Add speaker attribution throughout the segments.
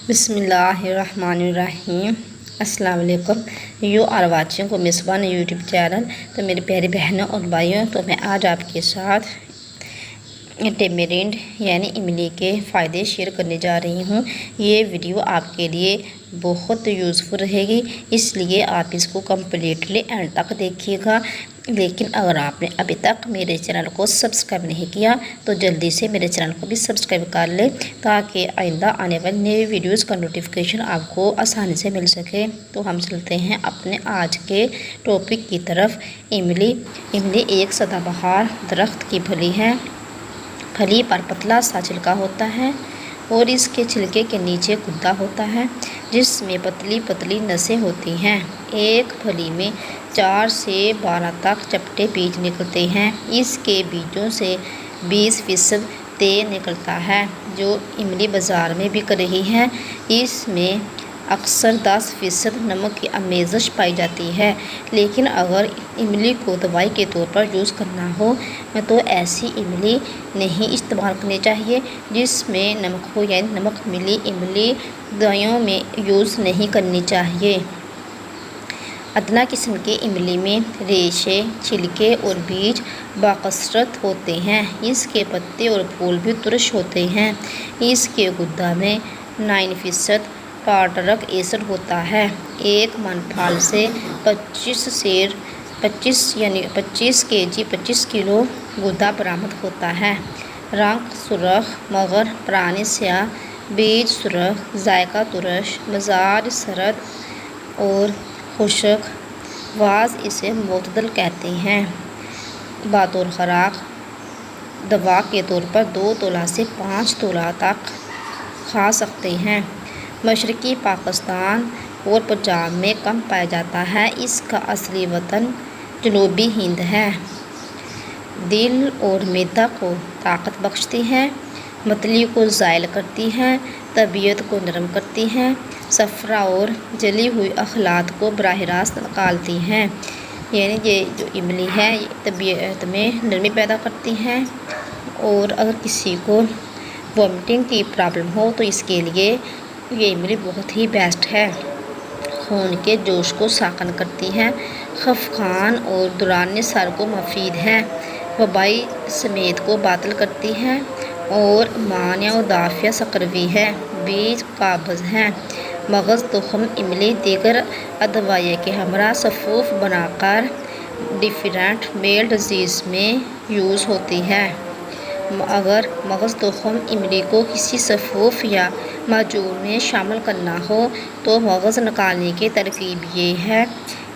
Speaker 1: بسم اللہ الرحمن الرحیم۔ السلام علیکم۔ یو آر واچنگ کو میزبان یوٹیوب چینل۔ تو میری پیاری بہنوں اور بھائیوں، تو میں آج آپ کے ساتھ ٹیمرنڈ یعنی املی کے فائدے شیئر کرنے جا رہی ہوں۔ یہ ویڈیو آپ کے لیے بہت یوزفل رہے گی، اس لیے آپ اس کو کمپلیٹلی اینڈ تک دیکھیے گا۔ لیکن اگر آپ نے ابھی تک میرے چینل کو سبسکرائب نہیں کیا تو جلدی سے میرے چینل کو بھی سبسکرائب کر لیں، تاکہ آئندہ آنے والی نئی ویڈیوز کا نوٹیفیکیشن آپ کو آسانی سے مل سکے۔ تو ہم چلتے ہیں اپنے آج کے ٹاپک کی طرف۔ املی ایک سدا بہار درخت کی پھلی ہے۔ پھلی پر پتلا سا چھلکا ہوتا ہے اور اس کے چھلکے کے نیچے گدا ہوتا ہے، جس میں پتلی پتلی نسیں ہوتی ہیں۔ ایک پھلی میں 4 سے 12 تک چپٹے بیج نکلتے ہیں۔ اس کے بیجوں سے 20% تیل نکلتا ہے۔ جو املی بازار میں بک رہی ہے، اس میں اکثر 10% نمک کی آمیزش پائی جاتی ہے۔ لیکن اگر املی کو دوائی کے طور پر یوز کرنا ہو تو ایسی املی نہیں استعمال کرنی چاہیے جس میں نمک ہو، یعنی نمک ملی املی دوائیوں میں یوز نہیں کرنی چاہیے۔ ادنا قسم کے املی میں ریشے، چھلکے اور بیج باکثرت ہوتے ہیں۔ اس کے پتے اور پھول بھی ترش ہوتے ہیں۔ اس کے گدا میں 9% ٹارٹرک ایسڈ ہوتا ہے۔ ایک من پھال سے 25 کلو گدا برآمد ہوتا ہے۔ رنگ سرخ مگر پرانی سیاہ، بیج سرخ، ذائقہ ترش، مزاج سرد اور خشک۔ بعض اسے معتدل کہتے ہیں۔ بطور خوراک دوا کے طور پر 2 تولہ سے 5 تولہ تک کھا سکتے ہیں۔ مشرقی پاکستان اور پنجاب میں کم پایا جاتا ہے۔ اس کا اصلی وطن جنوبی ہند ہے۔ دل اور معدہ کو طاقت بخشتی ہے، متلی کو زائل کرتی ہے، طبیعت کو نرم کرتی ہے، صفرا اور جلی ہوئی عضلات کو براہ راست نکالتی ہے۔ یعنی یہ جو املی ہے یہ طبیعت میں نرمی پیدا کرتی ہے، اور اگر کسی کو وامٹنگ کی پرابلم ہو تو اس کے لیے یہ املی بہت ہی بیسٹ ہے۔ خون کے جوش کو ساکن کرتی ہے، خفقان اور دوران سر کو مفید ہے، وبائی سمیت کو باطل کرتی ہے اور مانع و دافع سکروی ہے۔ بیج قابض ہے۔ مغز تخم املی دیگر ادویہ کے ہمراہ صفوف بنا کر ڈفرینٹ میل ڈیزیز میں یوز ہوتی ہے۔ اگر مغز تخم املی کو کسی صفوف یا معجون میں شامل کرنا ہو تو مغز نکالنے کی ترکیب یہ ہے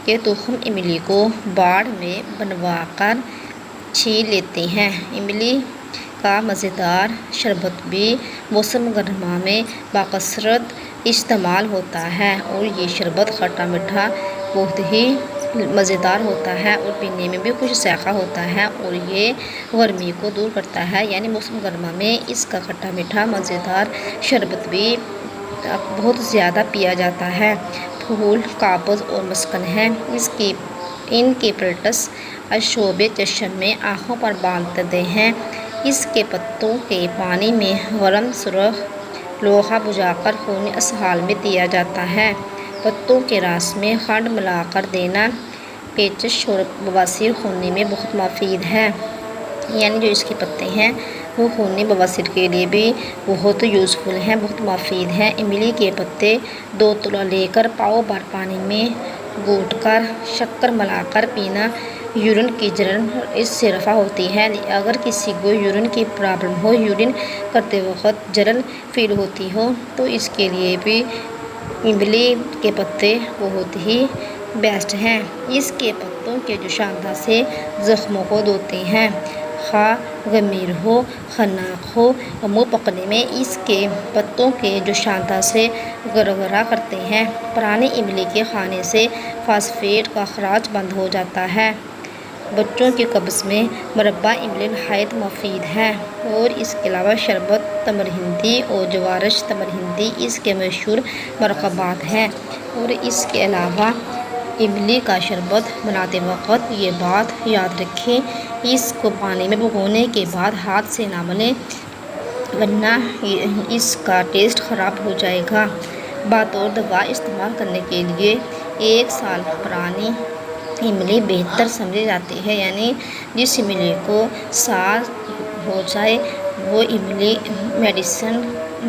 Speaker 1: کہ تخم املی کو باڑ میں بنوا کر چھیل لیتے ہیں۔ املی کا مزیدار شربت بھی موسم گرما میں باکثرت استعمال ہوتا ہے، اور یہ شربت کھٹا میٹھا بہت ہی مزیدار ہوتا ہے اور پینے میں بھی کچھ ذائقہ ہوتا ہے، اور یہ گرمی کو دور کرتا ہے۔ یعنی موسم گرما میں اس کا کھٹا میٹھا مزیدار شربت بھی بہت زیادہ پیا جاتا ہے۔ پھول قابض اور مسکن ہے۔ ان کے پلٹس آشوب چشم میں آنکھوں پر باندھتے ہیں۔ اس کے پتوں کے پانی میں گرم سرخ لوہا بجھا کر خونی اسہال میں دیا جاتا ہے۔ پتوں کے رس میں کھنڈ ملا کر دینا پیچش اور بواسیر خونی میں بہت مفید ہے۔ یعنی جو اس کے پتے ہیں وہ خونی بواسیر کے لیے بھی بہت یوزفل ہیں، بہت مفید ہیں۔ املی کے پتے 2 تولہ لے کر پاؤ بھر پانی میں گھونٹ کر شکر ملا کر پینا یورین کی جلن اس سے رفع ہوتی ہے۔ اگر کسی کو یورین کی پرابلم ہو، یورین کرتے وقت جلن فیل ہوتی ہو تو اس کے لیے بھی املی کے پتے بہت ہی بیسٹ ہیں۔ اس کے پتوں کے جوشاندہ سے زخموں کو دھوتے ہیں، خواہ گمیر ہو، خناق ہو یا منہ پکنے میں اس کے پتوں کے جوشاندہ سے گرگرا کرتے ہیں۔ پرانی املی کے کھانے سے فاسفیٹ کا اخراج بند ہو جاتا ہے۔ بچوں کی قبض میں مربع املی نہایت مفید ہے، اور اس کے علاوہ شربت تمر ہندی اور جوارش تمر ہندی اس کے مشہور مرکبات ہیں۔ اور اس کے علاوہ املی کا شربت بناتے وقت یہ بات یاد رکھیں، اس کو پانی میں بھگونے کے بعد ہاتھ سے نہ ملیں، ورنہ اس کا ٹیسٹ خراب ہو جائے گا۔ بطور دوا استعمال کرنے کے لیے 1 سال پرانی املی بہتر سمجھی جاتی ہے، یعنی جس املی کو سال ہو جائے وہ املی میڈیسن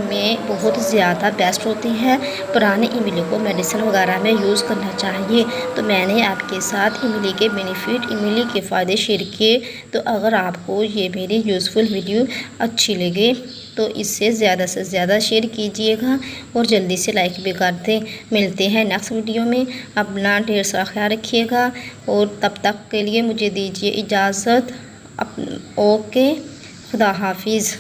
Speaker 1: میں بہت زیادہ بیسٹ ہوتی ہے۔ پرانی املی کو میڈیسن وغیرہ میں یوز کرنا چاہیے۔ تو میں نے آپ کے ساتھ املی کے بینیفٹ، املی کے فائدے شیئر کیے۔ تو اگر آپ کو یہ میری یوزفل ویڈیو اچھی لگے تو اسے زیادہ سے زیادہ شیئر کیجیے گا اور جلدی سے لائک بھی کر دیں۔ ملتے ہیں نیکسٹ ویڈیو میں، اپنا ڈھیر سارا خیال رکھیے گا اور تب تک کے لیے مجھے دیجیے اجازت۔ اوکے، خدا حافظ۔